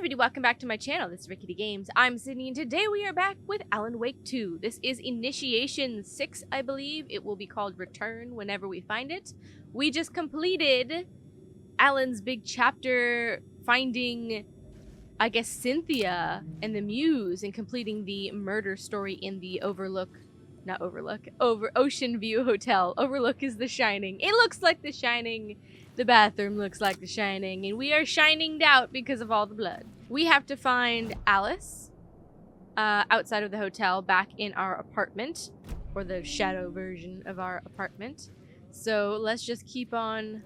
everybody, welcome back to my channel. This is RicketyGames. I'm Sydney, and today we are back with Alan Wake 2. This is Initiation 6, I believe. It will be called Return whenever we find it. We just completed Alan's big chapter finding, I guess, Cynthia and the Muse and completing the murder story in the Ocean View Hotel. Overlook is The Shining. It looks like The Shining. The bathroom looks like The Shining, and we are shininged out because of all the blood. We have to find Alice outside of the hotel, back in our apartment, or the shadow version of our apartment. So let's just keep on.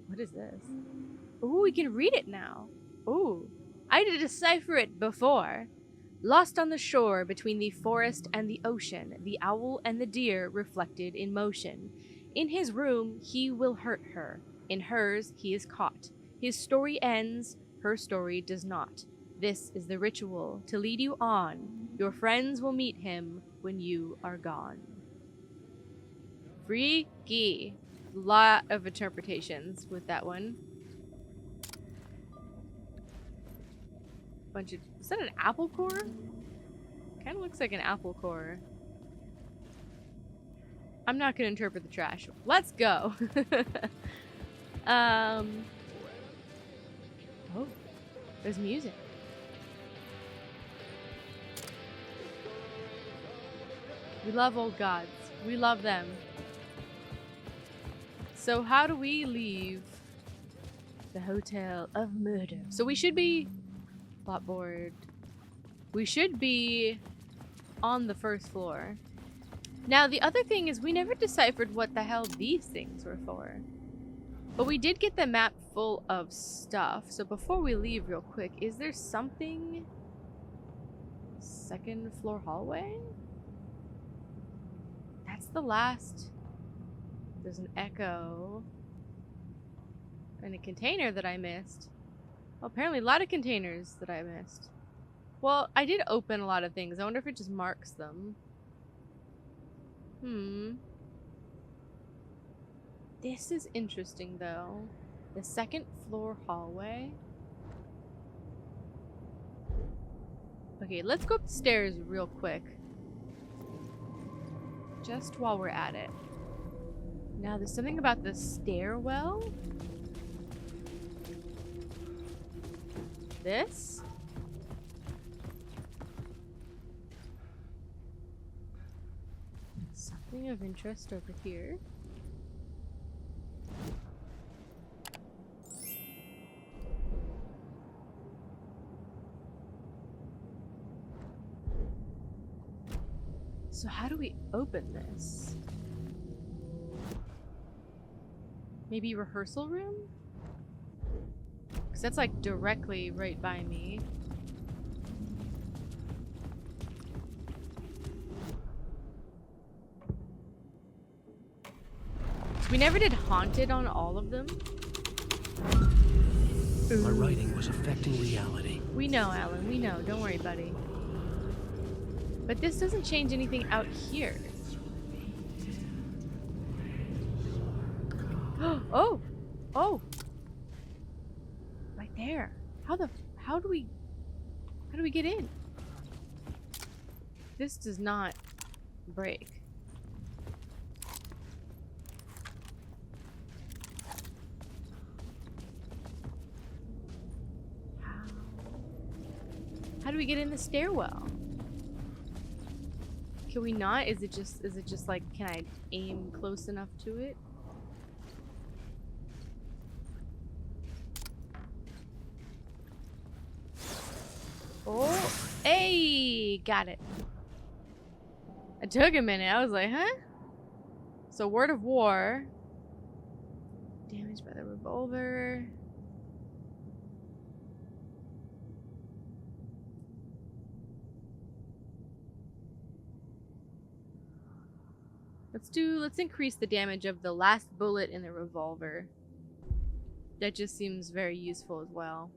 What is this? Ooh, we can read it now. Ooh, I had to decipher it before. Lost on the shore between the forest and the ocean, the owl and the deer reflected in motion. In his room, he will hurt her. In hers, he is caught. His story ends, her story does not. This is the ritual to lead you on. Your friends will meet him when you are gone. Freaky. Lot of interpretations with that one. Bunch of, is that an apple core? Kind of looks like an apple core. I'm not gonna interpret the trash. Let's go. Oh, there's music. We love old gods. We love them. So how do we leave the Hotel of Murder? So we should be plotboard. We should be on the first floor. Now, the other thing is we never deciphered what the hell these things were for. But we did get the map full of stuff. So before we leave real quick, is there something? Second floor hallway? That's the last. There's an echo. And a container that I missed. Well, apparently a lot of containers that I missed. Well, I did open a lot of things. I wonder if it just marks them. This is interesting, though. The second floor hallway. Okay, let's go up the stairs real quick. Just while we're at it. Now, there's something about the stairwell. This? Something of interest over here. So how do we open this? Maybe rehearsal room? Because that's like directly right by me. We never did haunted on all of them. My writing was affecting reality. We know, Alan. We know. Don't worry, buddy. But this doesn't change anything out here. Oh! Oh! Right there. How do we get in? This does not break. How do we get in the stairwell? Can we not? Is it just like, can I aim close enough to it? Oh, hey, got it. It took a minute. I was like, huh? So word of war. Damaged by the revolver. Let's increase the damage of the last bullet in the revolver. That just seems very useful as well.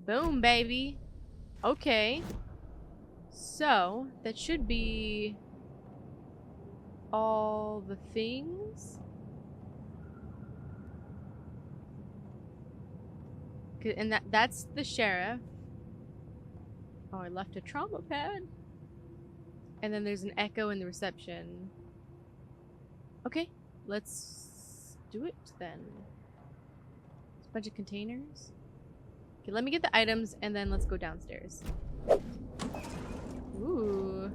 Boom, baby. Okay. So, that should be all the things. And that's the sheriff. Oh, I left a trauma pad. And then there's an echo in the reception. Okay, let's do it then. There's a bunch of containers. Okay, let me get the items and then let's go downstairs. Ooh.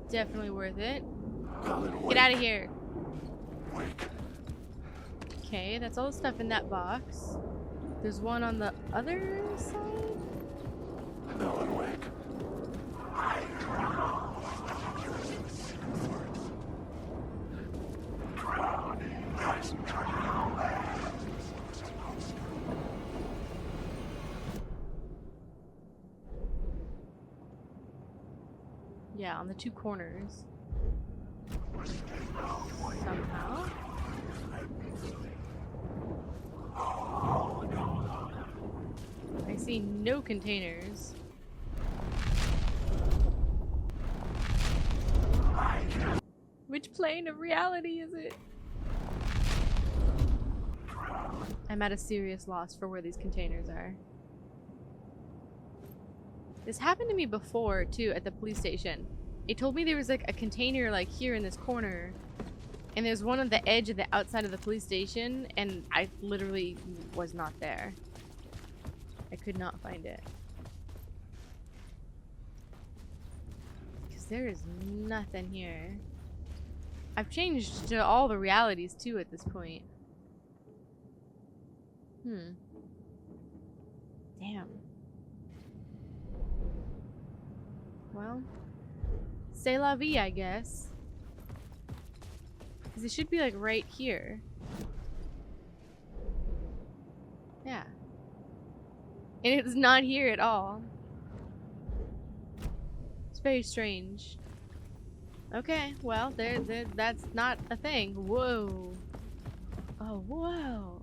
Definitely worth it. Get out of here. Okay, that's all the stuff in that box. There's one on the other side? Yeah, on the two corners. Somehow. I see no containers. Which plane of reality is it? I'm at a serious loss for where these containers are. This happened to me before, too, at the police station. It told me there was like a container like here in this corner. And there's one on the edge of the outside of the police station, and I literally was not there. I could not find it. Because there is nothing here. I've changed to all the realities too at this point. Damn. Well, c'est la vie, I guess. Because it should be like right here. Yeah. And it's not here at all. It's very strange. Okay, well, that's not a thing. Whoa. Oh, whoa.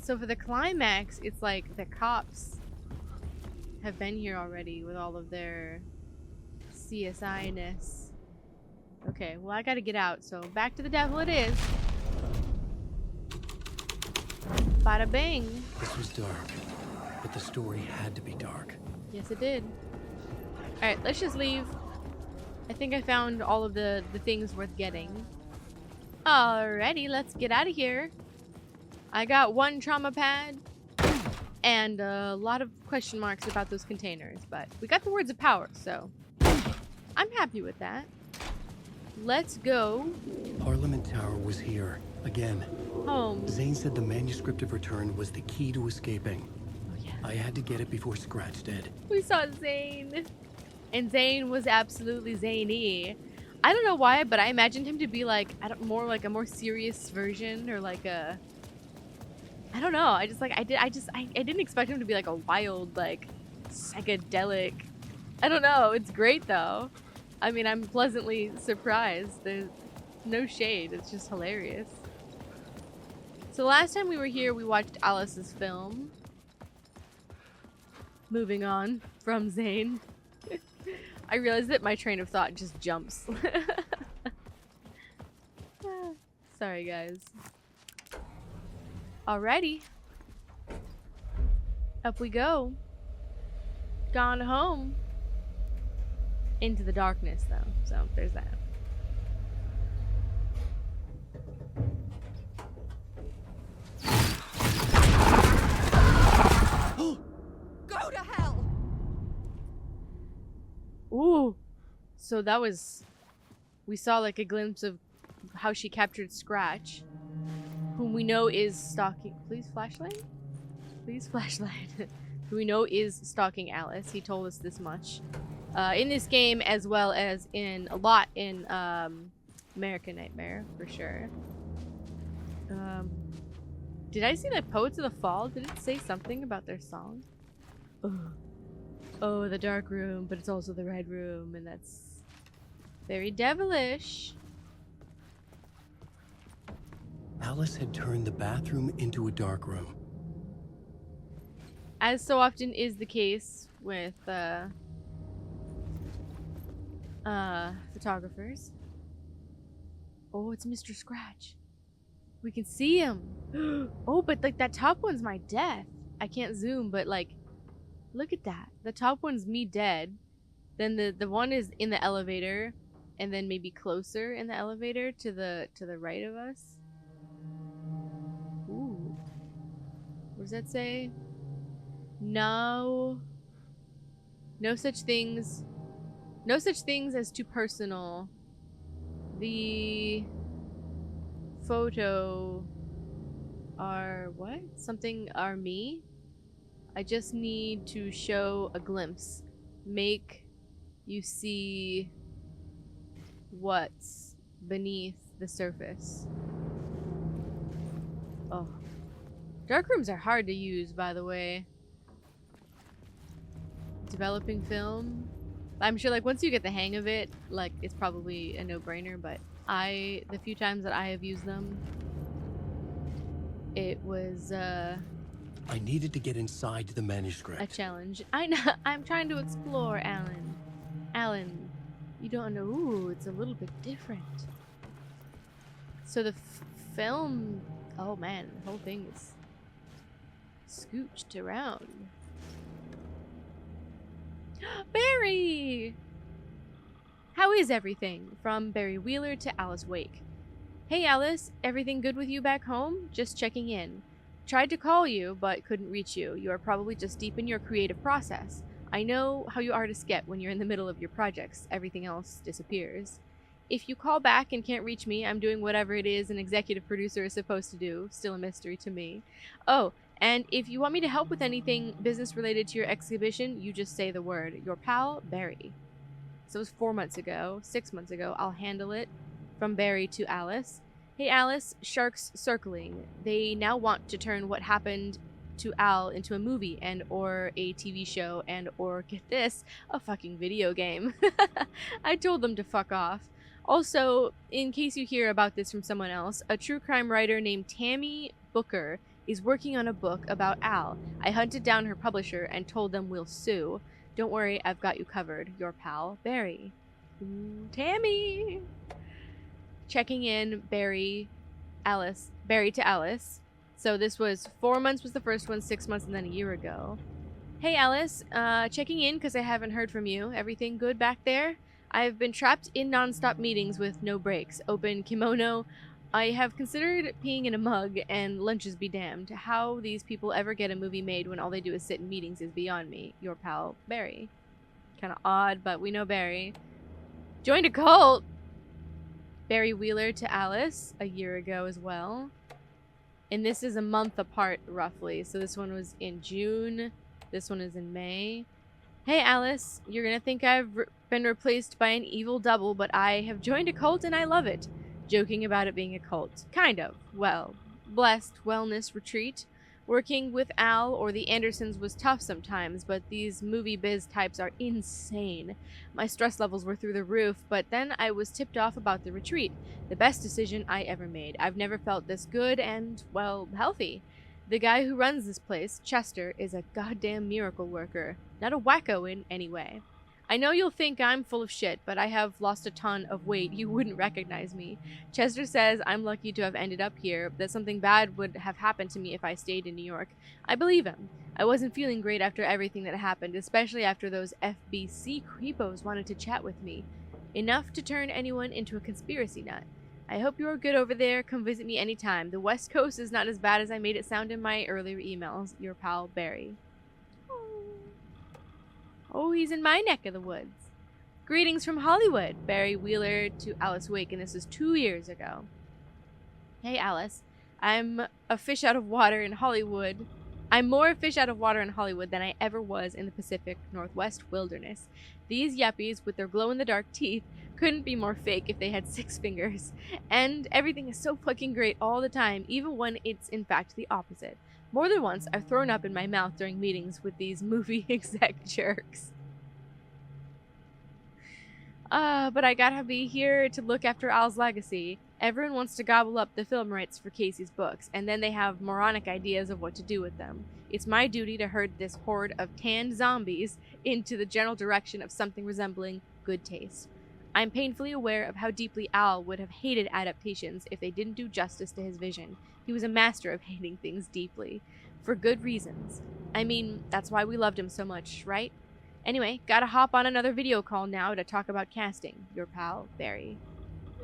So for the climax, it's like the cops have been here already with all of their CSI-ness. Okay, well, I gotta get out, so back to the devil it is. Bada bing. This was dark, but the story had to be dark. Yes, it did. Alright, let's just leave. I think I found all of the things worth getting. Alrighty, let's get out of here. I got one trauma pad and a lot of question marks about those containers, but we got the words of power, so I'm happy with that. Let's go. Parliament Tower was here, again. Home. Zane said the manuscript of return was the key to escaping. Oh, yeah. I had to get it before Scratch did. We saw Zane. And Zane was absolutely zany. I don't know why, but I imagined him to be like, more like a more serious version, or like a, I don't know. I didn't expect him to be like a wild, like psychedelic. I don't know. It's great though. I mean, I'm pleasantly surprised. There's no shade. It's just hilarious. So last time we were here, we watched Alice's film. Moving on from Zane. I realized that my train of thought just jumps. Sorry, guys. Alrighty. Up we go. Gone home. Into the darkness, though. So, there's that. Go to hell! Ooh. So that was... We saw like a glimpse of how she captured Scratch. Whom we know is stalking... Please flashlight? Please flashlight. Who we know is stalking Alice. He told us this much. In this game, as well as in a lot in American Nightmare, for sure. Did I see that Poets of the Fall? Did it say something about their song? Oh, the dark room, but it's also the red room, and that's very devilish. Alice had turned the bathroom into a dark room. As so often is the case with photographers. Oh, it's Mr. Scratch. We can see him. Oh, but like that top one's my death. I can't zoom, but like, look at that. The top one's me dead. Then the one is in the elevator, and then maybe closer in the elevator to the right of us. Ooh. What does that say? No. No such things. No such things as too personal. The photo are what? Something are me? I just need to show a glimpse. Make you see what's beneath the surface. Oh. Dark rooms are hard to use, by the way. Developing film. I'm sure, like, once you get the hang of it, like, it's probably a no-brainer, but the few times that I have used them, it was, I needed to get inside the manuscript. a challenge. I know, I'm trying to explore, Alan. Alan, you don't know, ooh, it's a little bit different. So the film, oh man, the whole thing is scooched around. Barry! How is everything? From Barry Wheeler to Alice Wake. Hey Alice, everything good with you back home? Just checking in. Tried to call you, but couldn't reach you. You are probably just deep in your creative process. I know how you artists get when you're in the middle of your projects. Everything else disappears. If you call back and can't reach me, I'm doing whatever it is an executive producer is supposed to do. Still a mystery to me. Oh, and if you want me to help with anything business related to your exhibition, you just say the word. Your pal, Barry. So it was 4 months ago, 6 months ago. I'll handle it. From Barry to Alice. Hey Alice, sharks circling. They now want to turn what happened to Al into a movie and or a TV show and or, get this, a fucking video game. I told them to fuck off. Also, in case you hear about this from someone else, a true crime writer named Tammy Booker is working on a book about Al. I hunted down her publisher and told them we'll sue. Don't worry, I've got you covered. Your pal, Barry. Ooh, Tammy! Checking in, Barry to Alice. So this was 4 months was the first one, 6 months, and then a year ago. Hey Alice, checking in because I haven't heard from you. Everything good back there? I've been trapped in non-stop meetings with no breaks. Open kimono. I have considered peeing in a mug, and lunches be damned. How these people ever get a movie made when all they do is sit in meetings is beyond me. Your pal, Barry. Kind of odd, but we know Barry. Joined a cult! Barry Wheeler to Alice a year ago as well. And this is a month apart, roughly. So this one was in June. This one is in May. Hey, Alice. You're gonna think I've been replaced by an evil double, but I have joined a cult and I love it. Joking about it being a cult. Kind of. Well, blessed wellness retreat. Working with Al or the Andersons was tough sometimes, but these movie biz types are insane. My stress levels were through the roof, but then I was tipped off about the retreat. The best decision I ever made. I've never felt this good and, well, healthy. The guy who runs this place, Chester, is a goddamn miracle worker. Not a wacko in any way. I know you'll think I'm full of shit, but I have lost a ton of weight. You wouldn't recognize me. Chester says I'm lucky to have ended up here, that something bad would have happened to me if I stayed in New York. I believe him. I wasn't feeling great after everything that happened, especially after those FBC creepos wanted to chat with me. Enough to turn anyone into a conspiracy nut. I hope you are good over there. Come visit me anytime. The West Coast is not as bad as I made it sound in my earlier emails. Your pal, Barry. Oh, he's in my neck of the woods. Greetings from Hollywood. Barry Wheeler to Alice Wake, and this is 2 years ago. Hey, Alice. I'm a fish out of water in Hollywood. I'm more fish out of water in Hollywood than I ever was in the Pacific Northwest wilderness. These yuppies with their glow-in-the-dark teeth couldn't be more fake if they had 6 fingers. And everything is so fucking great all the time, even when it's in fact the opposite. More than once, I've thrown up in my mouth during meetings with these movie exec jerks. But I gotta be here to look after Al's legacy. Everyone wants to gobble up the film rights for Casey's books, and then they have moronic ideas of what to do with them. It's my duty to herd this horde of tanned zombies into the general direction of something resembling good taste. I'm painfully aware of how deeply Al would have hated adaptations if they didn't do justice to his vision. He was a master of hating things deeply. For good reasons. I mean, that's why we loved him so much, right? Anyway, gotta hop on another video call now to talk about casting. Your pal, Barry.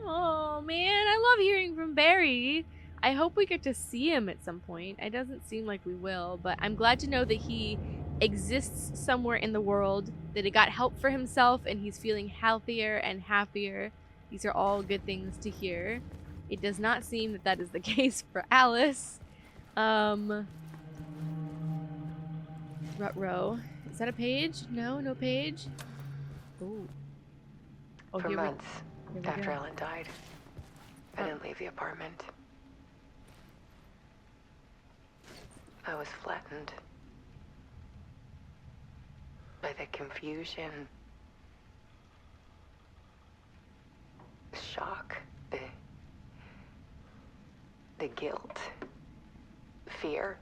Oh, man, I love hearing from Barry. I hope we get to see him at some point. It doesn't seem like we will, but I'm glad to know that he exists somewhere in the world, that he got help for himself, and he's feeling healthier and happier. These are all good things to hear. It does not seem that that is the case for Alice. Ruh-roh. Is that a page? No, no page. Ooh. Oh, For months here we after go. Ellen died, I didn't leave the apartment. I was flattened by the confusion, shock, the guilt, fear.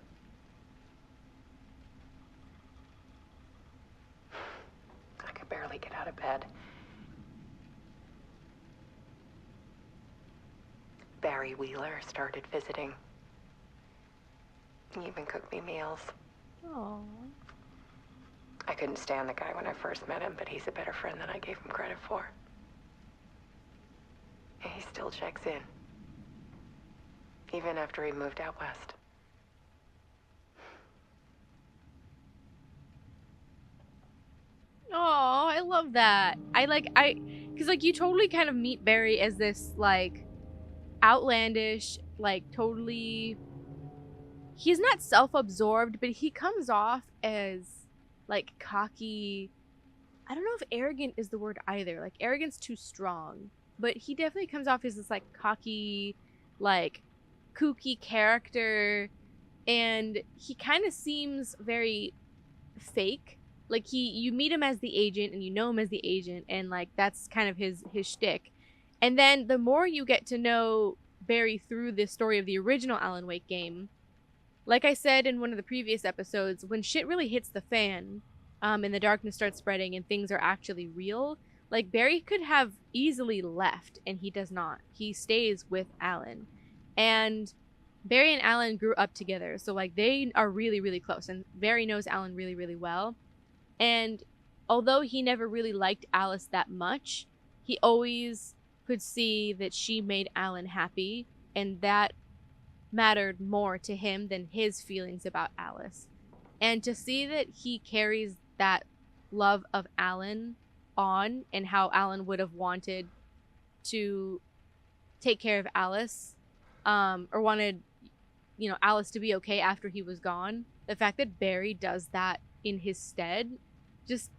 I could barely get out of bed. Barry Wheeler started visiting. He even cooked me meals. Aww. I couldn't stand the guy when I first met him, but he's a better friend than I gave him credit for. And he still checks in. Even after he moved out west. Oh, I love that. Because, like, you totally kind of meet Barry as this, like, outlandish, like, totally... He's not self-absorbed, but he comes off as, like, cocky... I don't know if arrogant is the word either. Like, arrogant's too strong. But he definitely comes off as this, like, cocky, like, kooky character. And he kind of seems very fake. Like, you meet him as the agent and you know him as the agent, and like that's kind of his shtick. And then the more you get to know Barry through the story of the original Alan Wake game, like I said in one of the previous episodes, when shit really hits the fan, and the darkness starts spreading and things are actually real, like Barry could have easily left, and he does not. He stays with Alan. And Barry and Alan grew up together, so like they are really, really close, and Barry knows Alan really, really well. And although he never really liked Alice that much, he always could see that she made Alan happy, and that mattered more to him than his feelings about Alice. And to see that he carries that love of Alan on, and how Alan would have wanted to take care of Alice, or wanted, you know, Alice to be okay after he was gone. The fact that Barry does that in his stead, just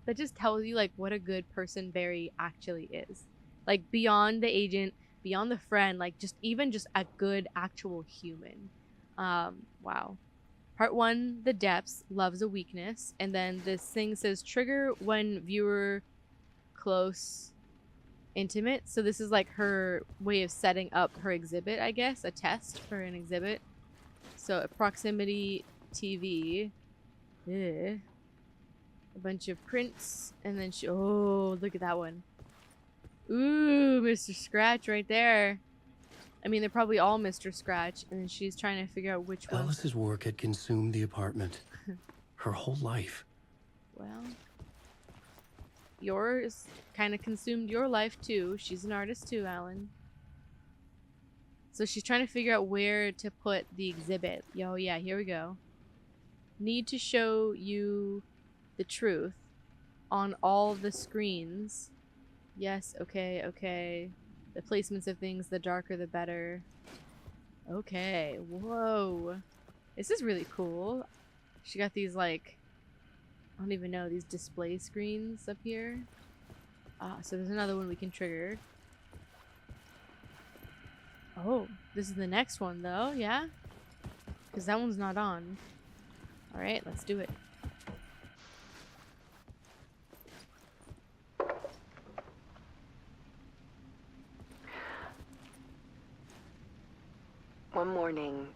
that just tells you like what a good person Barry actually is. Like beyond the agent, beyond the friend, like just even just a good actual human. Wow. Part 1, the depths, love's a weakness, and then this thing says trigger when viewer close intimate. So this is like her way of setting up her exhibit, I guess, a test for an exhibit. So proximity TV, a bunch of prints, and then oh, look at that one. Ooh, Mr. Scratch right there. I mean, they're probably all Mr. Scratch, and then she's trying to figure out which one. Alice's work had consumed the apartment. Her whole life. Well, yours kind of consumed your life too. She's an artist too, Alan. So she's trying to figure out where to put the exhibit. Yo, yeah, here we go. Need to show you the truth on all the screens. Yes, okay, okay. The placements of things, the darker the better. Okay, whoa. This is really cool. She got these like, I don't even know, these display screens up here. Ah, so there's another one we can trigger. Oh, this is the next one though, yeah? Because that one's not on. Alright, let's do it. One morning,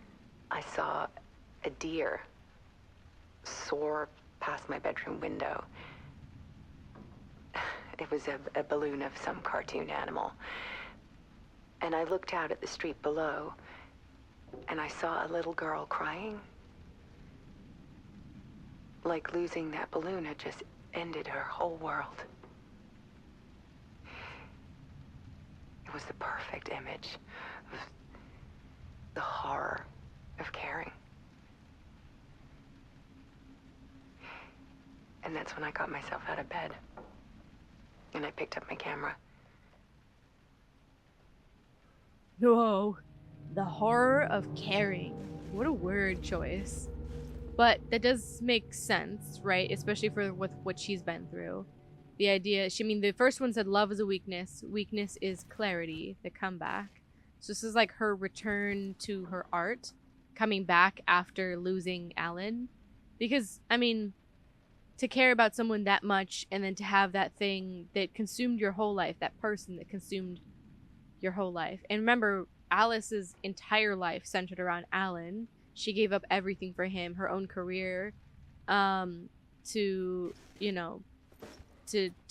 I saw a deer soar past my bedroom window. It was a balloon of some cartoon animal. And I looked out at the street below, and I saw a little girl crying. Like losing that balloon had just ended her whole world. It was the perfect image of the horror of caring. And that's when I got myself out of bed. And I picked up my camera. Whoa. The horror of caring. What a word choice. But that does make sense, right? Especially for with what she's been through. The idea, the first one said love is a weakness. Weakness is clarity, the comeback. So this is like her return to her art, coming back after losing Alan. Because, to care about someone that much and then to have that thing that consumed your whole life, that person that consumed your whole life. And remember, Alice's entire life centered around Alan. She gave up everything for him, her own career, to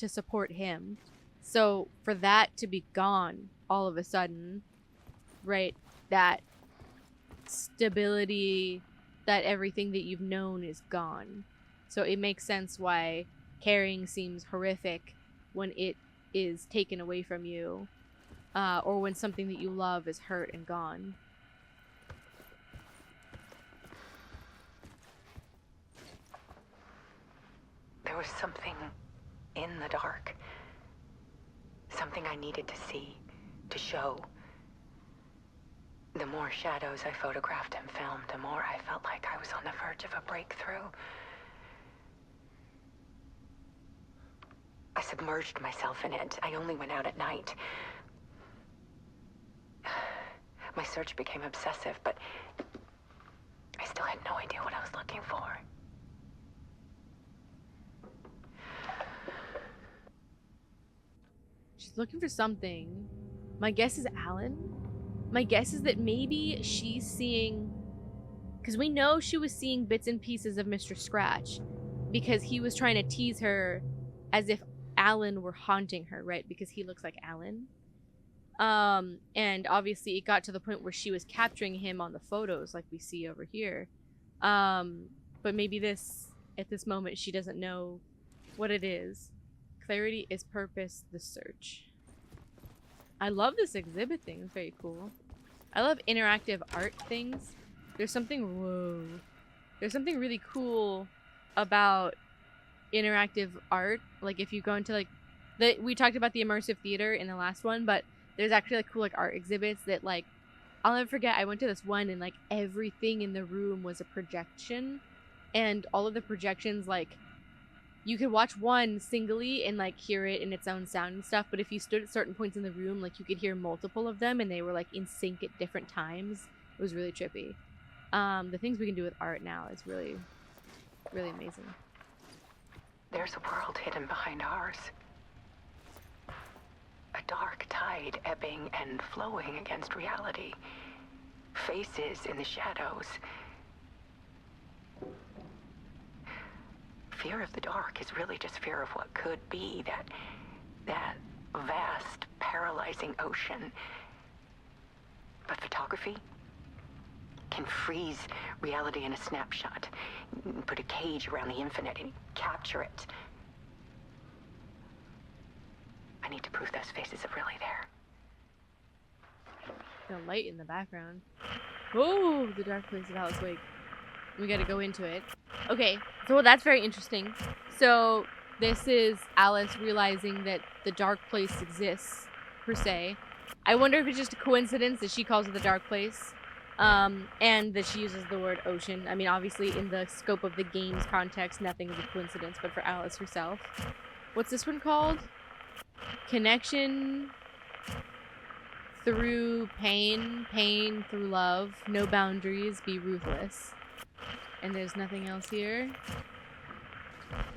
support him. So for that to be gone all of a sudden, right, that stability, that everything that you've known is gone. So it makes sense why caring seems horrific when it is taken away from you, or when something that you love is hurt and gone. There was something in the dark. Something I needed to see, to show. The more shadows I photographed and filmed, the more I felt like I was on the verge of a breakthrough. I submerged myself in it. I only went out at night. My search became obsessive, but I still had no idea what I was looking for. She's looking for something. My guess is Alan. My guess is that maybe she's seeing... Because we know she was seeing bits and pieces of Mr. Scratch. Because he was trying to tease her as if Alan were haunting her, right? Because he looks like Alan. And obviously it got to the point where she was capturing him on the photos like we see over here. But maybe at this moment, she doesn't know what it is. Clarity is purpose, the search. I love this exhibit thing. It's very cool. I love interactive art things. There's something really cool about interactive art. Like if you go into we talked about the immersive theater in the last one, but there's actually cool art exhibits that I'll never forget. I went to this one and everything in the room was a projection, and all of the projections you could watch one singly and hear it in its own sound and stuff, but if you stood at certain points in the room, you could hear multiple of them and they were in sync at different times. It was really trippy. The things we can do with art now is really, really amazing. There's a world hidden behind ours. A dark tide ebbing and flowing against reality. Faces in the shadows. Fear of the dark is really just fear of what could be, that vast, paralyzing ocean. But photography can freeze reality in a snapshot, put a cage around the infinite and capture it. I need to prove those faces are really there. The light in the background. Oh, the dark place of Alice Wake. We gotta go into it. Okay, so that's very interesting. So this is Alice realizing that the dark place exists, per se. I wonder if it's just a coincidence that she calls it the dark place, and that she uses the word ocean. Obviously in the scope of the game's context, nothing is a coincidence, but for Alice herself. What's this one called? Connection through pain, pain through love, no boundaries, be ruthless. And there's nothing else here.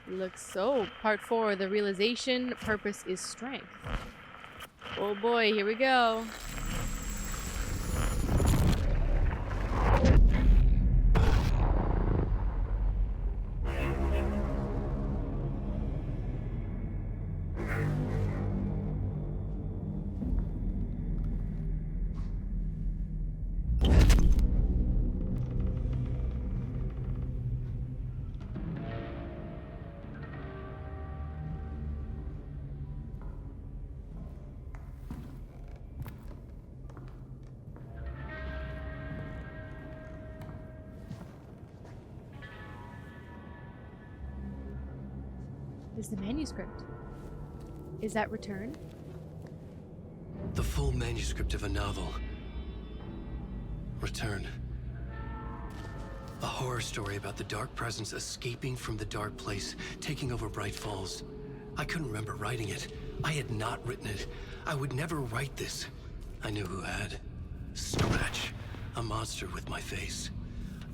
Looks so. Part 4, the realization, purpose is strength. Oh boy, here we go. is the manuscript. Is that Return? The full manuscript of a novel. Return. A horror story about the dark presence escaping from the dark place, taking over Bright Falls. I couldn't remember writing it. I had not written it. I would never write this. I knew who had. Scratch. A monster with my face.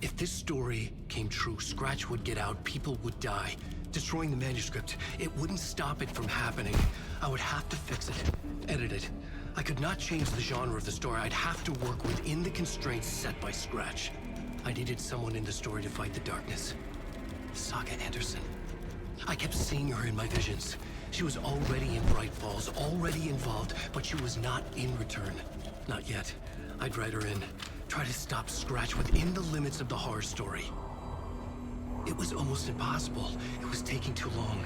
If this story came true, Scratch would get out, people would die. Destroying the manuscript, it wouldn't stop it from happening. I would have to fix it, edit it. I could not change the genre of the story. I'd have to work within the constraints set by Scratch. I needed someone in the story to fight the darkness. Saga Anderson. I kept seeing her in my visions. She was already in Bright Falls, already involved, but she was not in Return. Not yet. I'd write her in. Try to stop Scratch within the limits of the horror story. It was almost impossible. It was taking too long.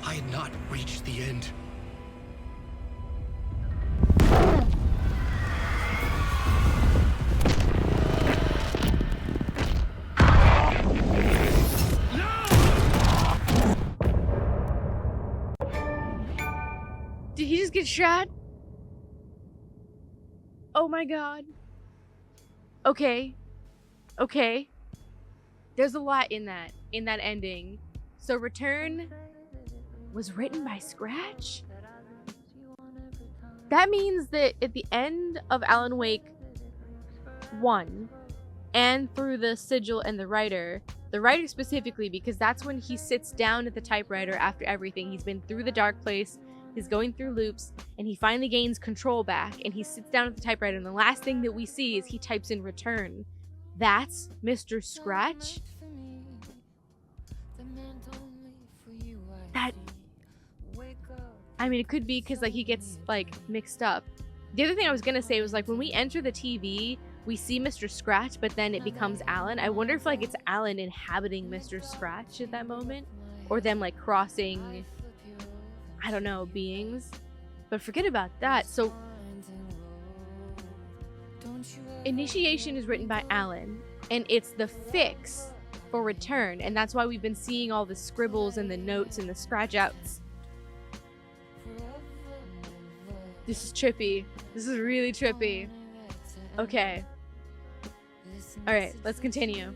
I had not reached the end. Did he just get shot? Oh my god. Okay. Okay. There's a lot in that ending. So Return was written by Scratch? That means that at the end of Alan Wake 1, and through the sigil and the writer specifically, because that's when he sits down at the typewriter after everything. He's been through the dark place, he's going through loops, and he finally gains control back, and he sits down at the typewriter, and the last thing that we see is he types in Return. That's Mr. Scratch? That... I mean, it could be because, like, he gets, like, mixed up. The other thing I was gonna say was, like, when we enter the TV, we see Mr. Scratch, but then it becomes Alan. I wonder if, like, it's Alan inhabiting Mr. Scratch at that moment, or them, like, crossing, I don't know, beings. But forget about that. So Initiation is written by Alan, and it's the fix for Return, and that's why we've been seeing all the scribbles and the notes and the scratch outs. This is trippy. This is really trippy. Okay. Alright, let's continue.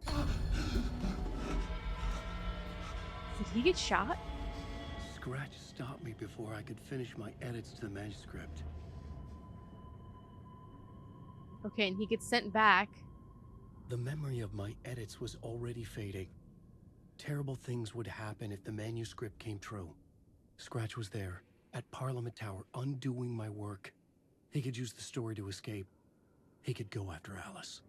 Did he get shot? Scratch stopped me before I could finish my edits to the manuscript. Okay, and he gets sent back. The memory of my edits was already fading. Terrible things would happen if the manuscript came true. Scratch was there, at Parliament Tower, undoing my work. He could use the story to escape. He could go after Alice.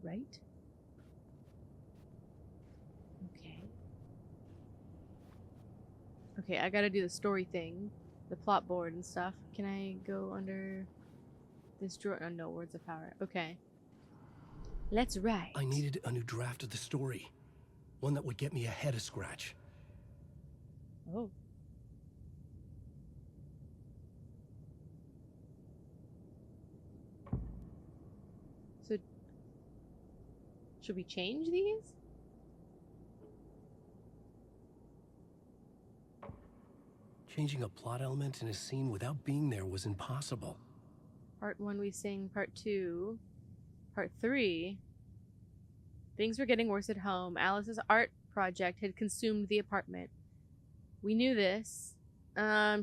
Right? Okay. Okay, I gotta do the story thing. The plot board and stuff. Can I go under this drawer? Oh, no, words of power. Okay. Let's write. I needed a new draft of the story. One that would get me ahead of Scratch. Oh. So, should we change these? Changing a plot element in a scene without being there was impossible. Part 1 we sing, Part 2. Part 3. Things were getting worse at home. Alice's art project had consumed the apartment. We knew this.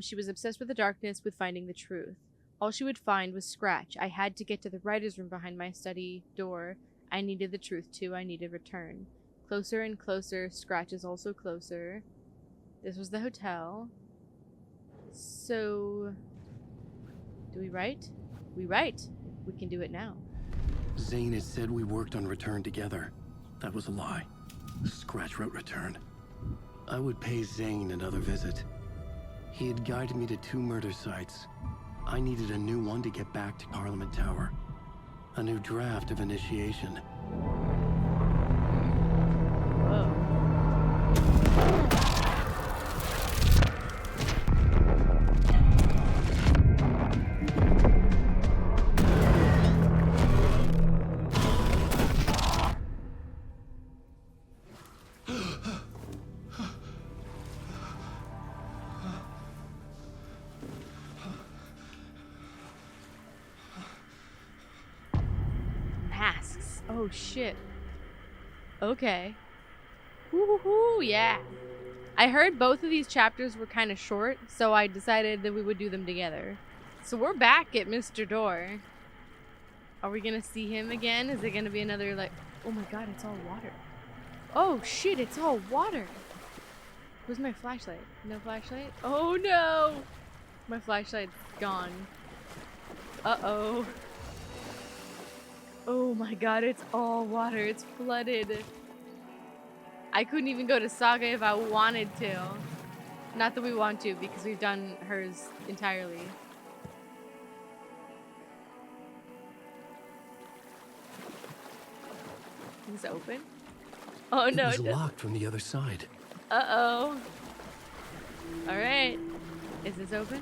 She was obsessed with the darkness, with finding the truth. All she would find was Scratch. I had to get to the writer's room behind my study door. I needed the truth too. I needed Return. Closer and closer. Scratch is also closer. This was the hotel. So, do we write? We write. We can do it now. Zane had said we worked on Return together. That was a lie. Scratch wrote Return. I would pay Zane another visit. He had guided me to 2 murder sites. I needed a new one to get back to Parliament Tower. A new draft of Initiation. Whoa. masks. Oh shit. Okay. Woohoo, yeah. I heard both of these chapters were kind of short, so I decided that we would do them together. So we're back at Mr. Door. Are we gonna see him again? Is it gonna be another, like... Oh my god, it's all water. Oh shit, it's all water. Where's my flashlight? No flashlight? Oh no! My flashlight's gone. Uh-oh. Oh my god, it's all water. It's flooded. I couldn't even go to Saga if I wanted to. Not that we want to, because we've done hers entirely. Is this open? Oh no, it was locked from the other side. Uh-oh. Alright. Is this open?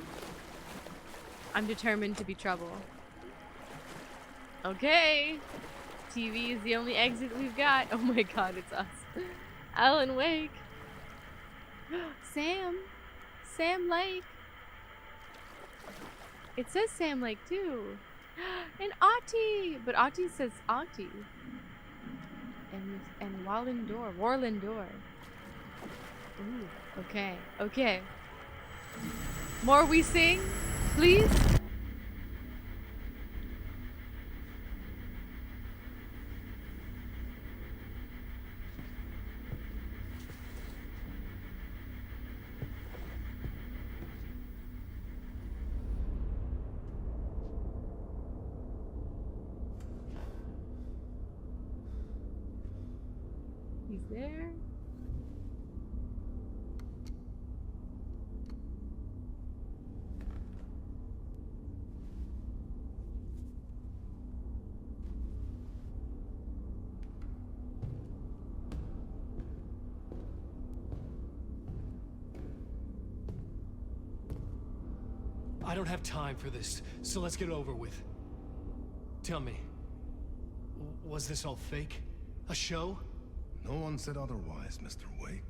I'm determined to be trouble. Okay. TV is the only exit we've got. Oh my god, it's us. Alan Wake. Sam. Sam Lake. It says Sam Lake too. And Auntie. But Auntie says Auntie. And Warlindor. Ooh, okay, okay. More we sing, please? He's there. I don't have time for this, so let's get it over with. Tell me, was this all fake? A show? No one said otherwise, Mr. Wake.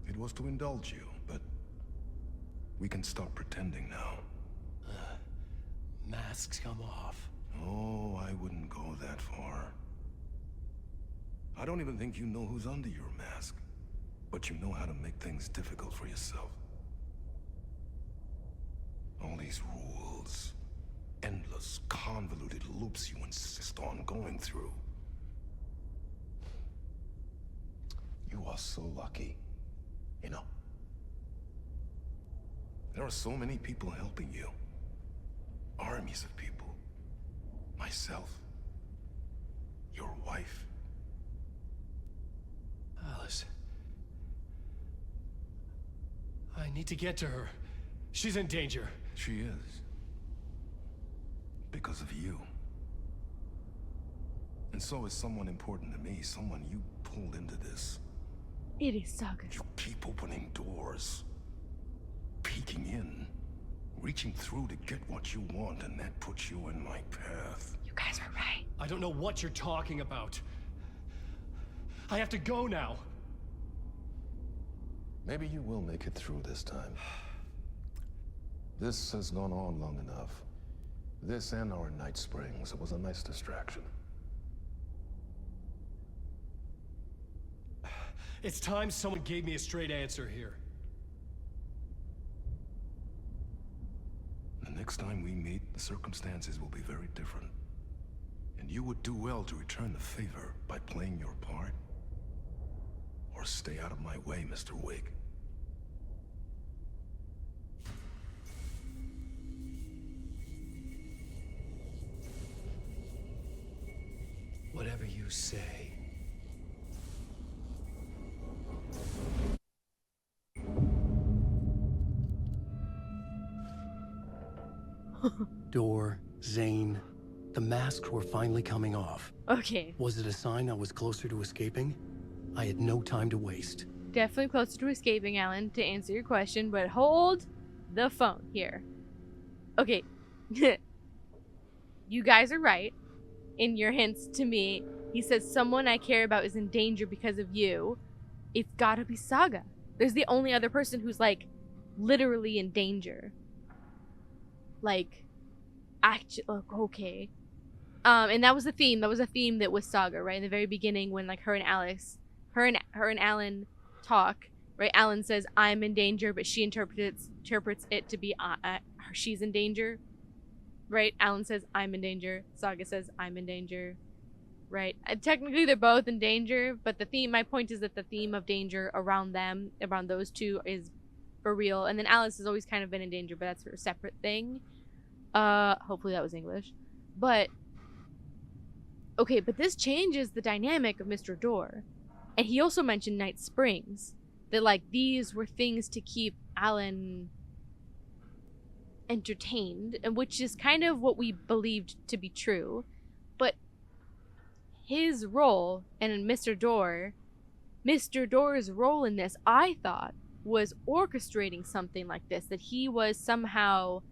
It was to indulge you, but we can stop pretending now. Masks come off. Oh, I wouldn't go that far. I don't even think you know who's under your mask, but you know how to make things difficult for yourself. All these rules, endless, convoluted loops you insist on going through. You are so lucky, you know. There are so many people helping you. Armies of people. Myself. Your wife. Alice. I need to get to her. She's in danger. She is. Because of you. And so is someone important to me, someone you pulled into this. It is Saga. You keep opening doors. Peeking in. Reaching through to get what you want, and that puts you in my path. You guys were right. I don't know what you're talking about. I have to go now. Maybe you will make it through this time. This has gone on long enough. This and our night springs. It was a nice distraction. It's time someone gave me a straight answer here. The next time we meet, the circumstances will be very different. And you would do well to return the favor by playing your part. Or stay out of my way, Mr. Wake. Whatever you say. Door, Zane, the masks were finally coming off. Okay. Was it a sign I was closer to escaping? I had no time to waste. Definitely closer to escaping, Alan, to answer your question, but hold the phone here. Okay. You guys are right in your hints to me. He says someone I care about is in danger because of you. It's gotta be Saga. There's the only other person who's, like, literally in danger. Like, actually, okay. And that was the theme. That was a theme that was Saga, right? In the very beginning when like her and Alan talk, right? Alan says, I'm in danger, but she interprets it to be she's in danger, right? Alan says, I'm in danger. Saga says, I'm in danger, right? Technically, they're both in danger, but my point is that the theme of danger around them, around those two, is for real. And then Alice has always kind of been in danger, but that's a separate thing. Hopefully that was English. But, okay, but this changes the dynamic of Mr. Door. And he also mentioned Night Springs. That, like, these were things to keep Alan entertained, and which is kind of what we believed to be true. But his role, and in Mr. Door's role in this, I thought, was orchestrating something like this. That he was somehow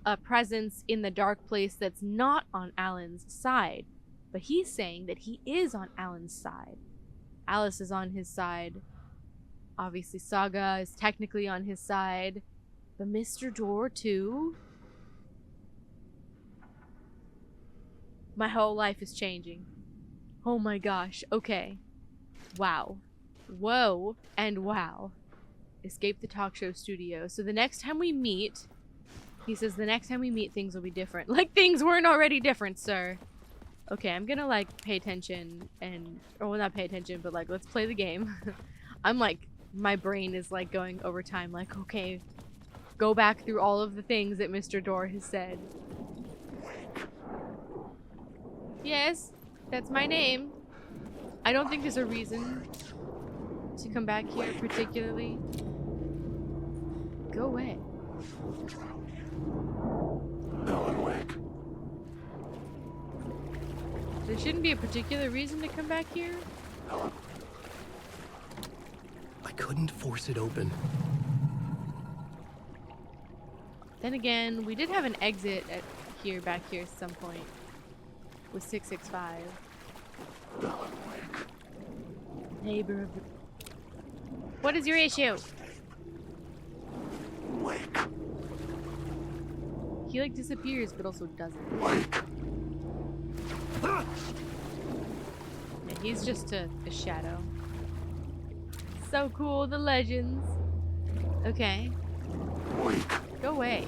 a presence in the dark place that's not on Alan's side. But he's saying that he is on Alan's side. Alice is on his side. Obviously, Saga is technically on his side. But Mr. Door, too? My whole life is changing. Oh my gosh. Okay. Wow. Whoa. And wow. Escape the talk show studio. So the next time we meet... He says the next time we meet, things will be different. Like things weren't already different, sir. Okay, I'm gonna, like, pay attention and... Or, well, not pay attention, but, like, let's play the game. I'm, like... My brain is, like, going over time. Like, okay, go back through all of the things that Mr. Door has said. Yes, that's my name. I don't think there's a reason to come back here particularly. Go away. There shouldn't be a particular reason to come back here. I couldn't force it open. Then again, we did have an exit back here at some point. With 665. Neighbor of the... What is your issue? He, like, disappears, but also doesn't. Yeah, he's just a shadow. So cool, the legends. Okay. Go away.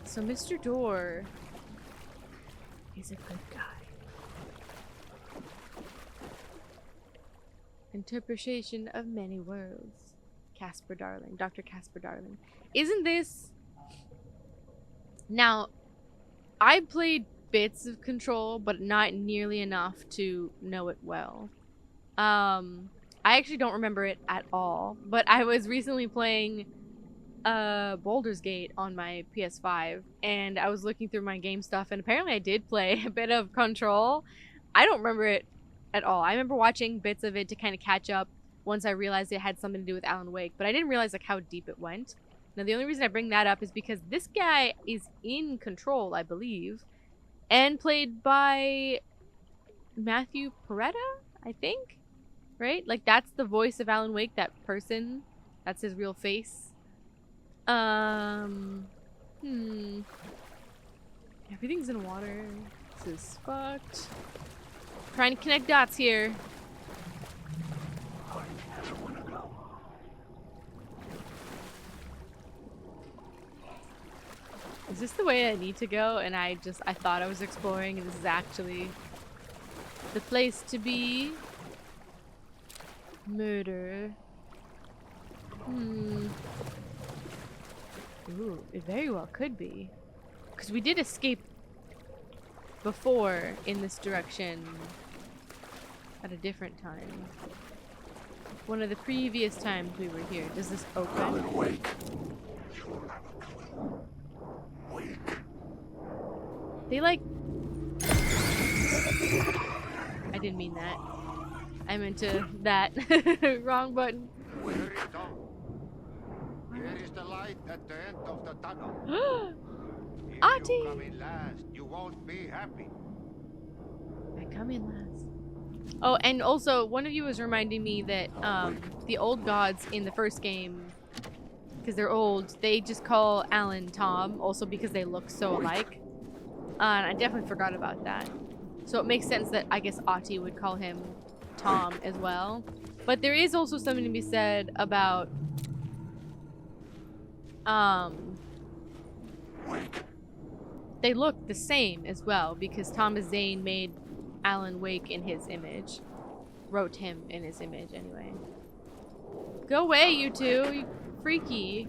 So Mr. Door is a good guy. Interpretation of many worlds. Casper Darling. Dr. Casper Darling. Isn't this... Now, I played bits of Control, but not nearly enough to know it well. I actually don't remember it at all, but I was recently playing Baldur's Gate on my PS5, and I was looking through my game stuff, and apparently I did play a bit of Control. I don't remember it at all. I remember watching bits of it to kind of catch up once I realized it had something to do with Alan Wake, but I didn't realize like how deep it went. Now the only reason I bring that up is because this guy is in Control, I believe, and played by Matthew Peretta, I think? Right? Like, that's the voice of Alan Wake, that person. That's his real face. Everything's in water. This is fucked. Trying to connect dots here. Is this the way I need to go? And I thought I was exploring, and this is actually the place to be. Murder. Ooh, it very well could be. Because we did escape before in this direction at a different time. One of the previous times we were here. Does this open? They like... I didn't mean that. I meant to that. Wrong button. Where is Tom? There is the light at the end of the tunnel. If Auntie! you come in last, you won't be happy. I come in last. Oh, and also, one of you was reminding me that the old gods in the first game, because they're old, they just call Alan Tom, also because they look so alike. And I definitely forgot about that. So it makes sense that I guess Ahti would call him Tom as well. But there is also something to be said about they look the same as well, because Thomas Zane made Alan Wake in his image. Wrote him in his image anyway. Go away, you two, you freaky.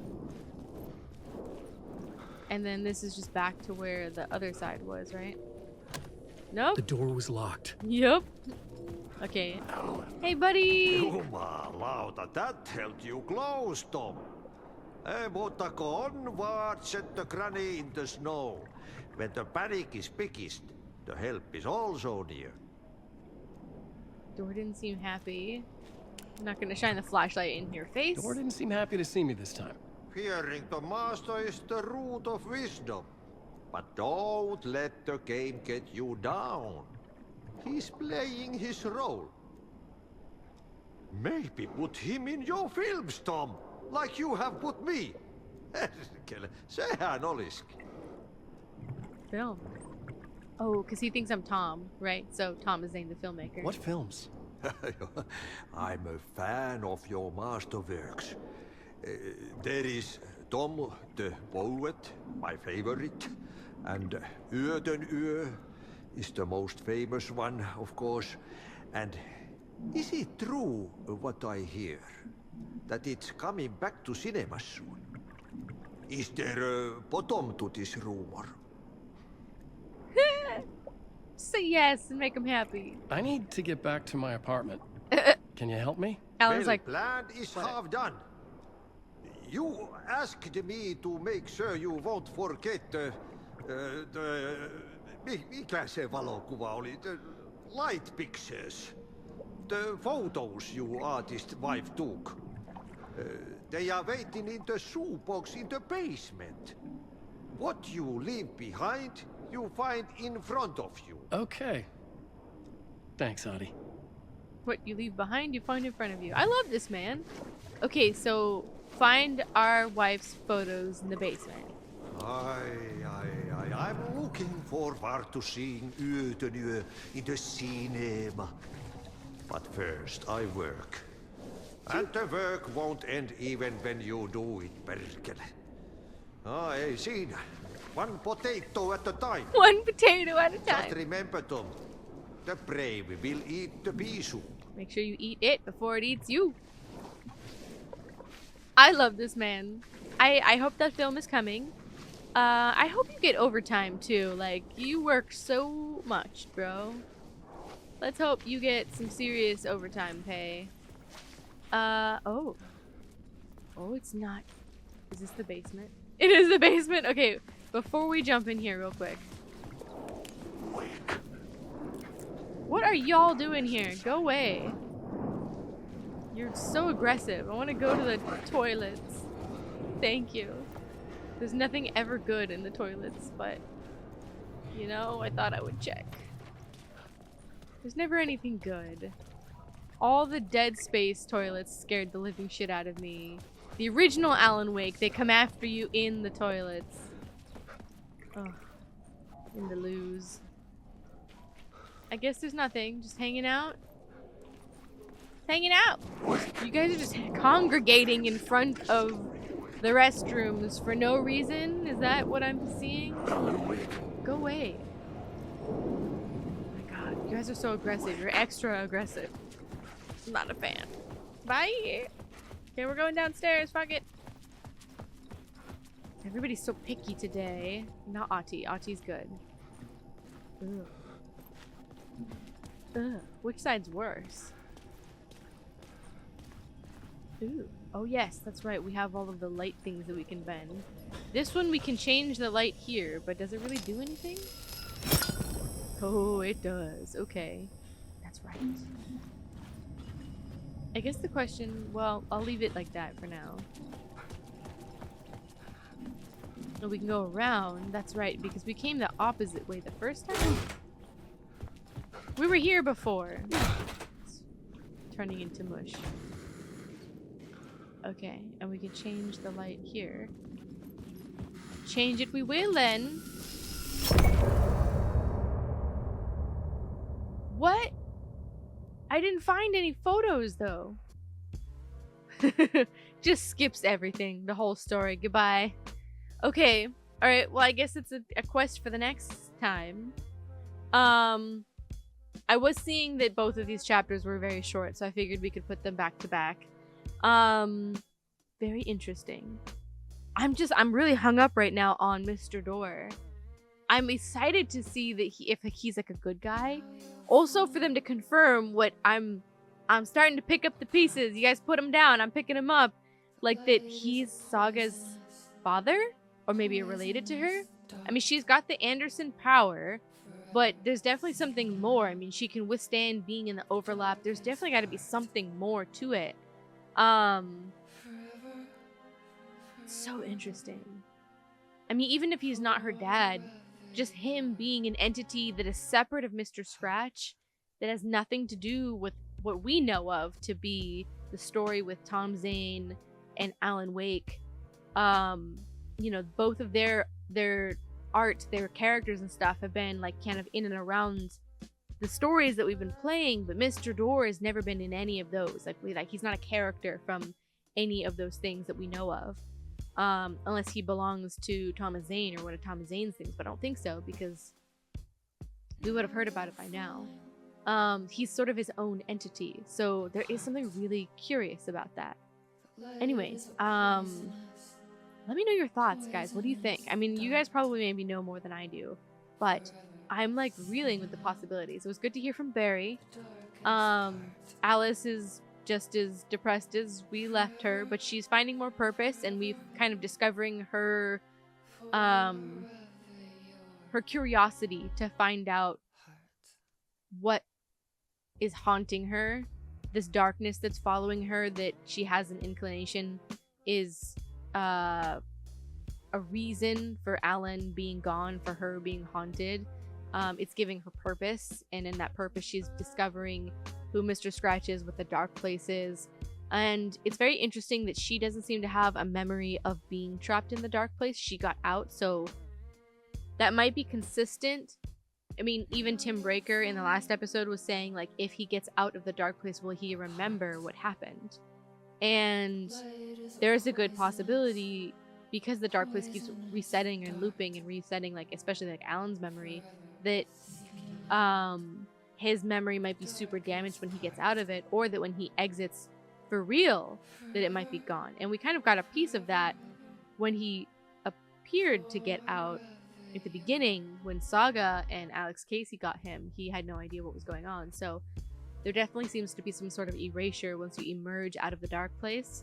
And then this is just back to where the other side was, right? Nope. The door was locked. Yep. Okay. Hey, buddy. Jumalauta, that held you close, Tom. Mutta onward, set the granny in the snow. When the panic is biggest, the help is also near. Door didn't seem happy. I'm not gonna shine the flashlight in your face. Door didn't seem happy to see me this time. Fearing the master is the root of wisdom. But don't let the game get you down. He's playing his role. Maybe put him in your films, Tom, like you have put me. Sehän olisikin. Film. Oh, because he thinks I'm Tom, right? So Tom is Zane the filmmaker. What films? I'm a fan of your masterworks. There is Tom the Poet, my favorite, and Yöden Yö is the most famous one, of course. And is it true what I hear, that it's coming back to cinemas soon? Is there a bottom to this rumor? Say yes and make him happy. I need to get back to my apartment. Can you help me? Alan's like, plan is half done. You asked me to make sure you won't forget mikä se valokuva oli? The light pictures. The photos you artist wife took. They are waiting in the shoebox in the basement. What you leave behind, you find in front of you. Okay. Thanks, Ahti. what you leave behind, you find in front of you. I love this man. Okay, so find our wife's photos in the basement. I'm looking forward to seeing Yöden Yö in the cinema. But first, I work. And the work won't end even when you do it, perkele. Ei siinä. One potato at a time. One potato at a time. Just remember, Tom. The brave will eat the pea soup. Make sure you eat it before it eats you. I love this man. I hope that film is coming. I hope you get overtime too. Like, you work so much, bro. Let's hope you get some serious overtime pay. Oh. Oh, it's not. Is this the basement? It is the basement. Okay, before we jump in here real quick. What are y'all doing here? Go away. You're so aggressive. I want to go to the toilets. Thank you. There's nothing ever good in the toilets, but, you know, I thought I would check. There's never anything good. All the Dead Space toilets scared the living shit out of me. The original Alan Wake, they come after you in the toilets. Ugh. In the loos. I guess there's nothing. Just hanging out. Hanging out. You guys are just congregating in front of the restrooms for no reason? Is that what I'm seeing? Go away. Oh my god, you guys are so aggressive. You're extra aggressive. I'm not a fan. Bye. Okay, we're going downstairs. Fuck it. Everybody's so picky today. Not Ahti. Ahti's good. Ugh. Ugh. Which side's worse? Ooh. Oh yes, that's right. We have all of the light things that we can bend. This one we can change the light here, but does it really do anything? Oh, it does. Okay. That's right. I guess the question, well, I'll leave it like that for now. And we can go around. That's right, because we came the opposite way the first time. We were here before. It's turning into mush. Okay, and we can change the light here. Change it we will then. I didn't find any photos though. Just skips everything, the whole story. Goodbye. Okay. All right. Well, I guess it's a quest for the next time. I was seeing that both of these chapters were very short, so I figured we could put them back to back. Very interesting. I'm really hung up right now on Mr. Door. I'm excited to see that if he's like a good guy. Also for them to confirm what I'm starting to pick up the pieces. You guys put him down. I'm picking him up. Like that he's Saga's father? Or maybe related to her? I mean, she's got the Anderson power, but there's definitely something more. I mean, she can withstand being in the overlap. There's definitely got to be something more to it. So interesting. I mean, even if he's not her dad, just him being an entity that is separate of Mr. Scratch, that has nothing to do with what we know of to be the story with Tom Zane and Alan Wake. You know, both of their art, their characters and stuff have been like kind of in and around the stories that we've been playing, but Mr. Door has never been in any of those. Like he's not a character from any of those things that we know of. Unless he belongs to Thomas Zane or one of Thomas Zane's things, but I don't think so because we would have heard about it by now. He's sort of his own entity, so there is something really curious about that. Anyways, let me know your thoughts, guys. What do you think? I mean, you guys probably maybe know more than I do, but I'm like reeling with the possibilities. It was good to hear from Barry. Alice is just as depressed as we left her, but she's finding more purpose, and we've kind of discovering her curiosity to find out what is haunting her, this darkness that's following her that she has an inclination is a reason for Alan being gone, for her being haunted. It's giving her purpose, and in that purpose she's discovering who Mr. Scratch is, what the dark place is. And it's very interesting that she doesn't seem to have a memory of being trapped in the dark place. She got out, so that might be consistent. I mean, even Tim Breaker in the last episode was saying, like, if he gets out of the dark place, will he remember what happened? And there's a good possibility, because the dark place keeps resetting and looping and resetting, like, especially like Alan's memory, that his memory might be super damaged when he gets out of it, or that when he exits for real, that it might be gone. And we kind of got a piece of that when he appeared to get out at the beginning. When Saga and Alex Casey got him, he had no idea what was going on. So there definitely seems to be some sort of erasure once you emerge out of the dark place.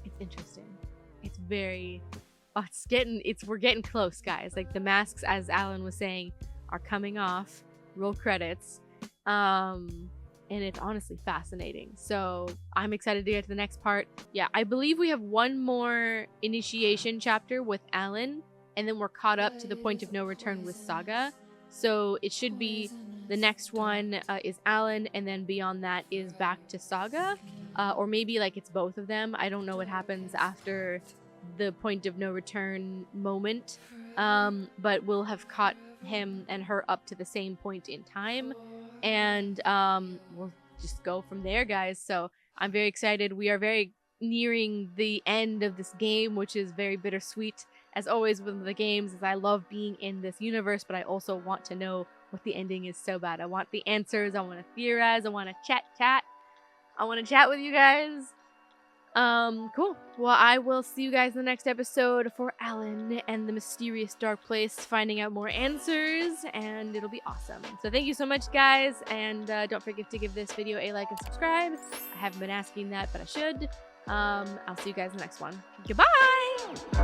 It's interesting. It's very... oh, we're getting close, guys. Like, the masks, as Alan was saying, are coming off. Roll credits. And it's honestly fascinating. So I'm excited to get to the next part. Yeah, I believe we have one more initiation chapter with Alan, and then we're caught up to the point of no return with Saga. So it should be the next one is Alan, and then beyond that is back to Saga. Or maybe like it's both of them. I don't know what happens after the point of no return moment. But we'll have caught him and her up to the same point in time. And we'll just go from there, guys. So I'm very excited. We are very nearing the end of this game, which is very bittersweet. As always with the games, is I love being in this universe, but I also want to know what the ending is so bad. I want the answers. I want to theorize. I want to chat. I want to chat with you guys. Cool. Well, I will see you guys in the next episode for Alan and the mysterious dark place, finding out more answers, and it'll be awesome. So thank you so much, guys, and don't forget to give this video a like and subscribe. I haven't been asking that, but I should. I'll see you guys in the next one. Goodbye!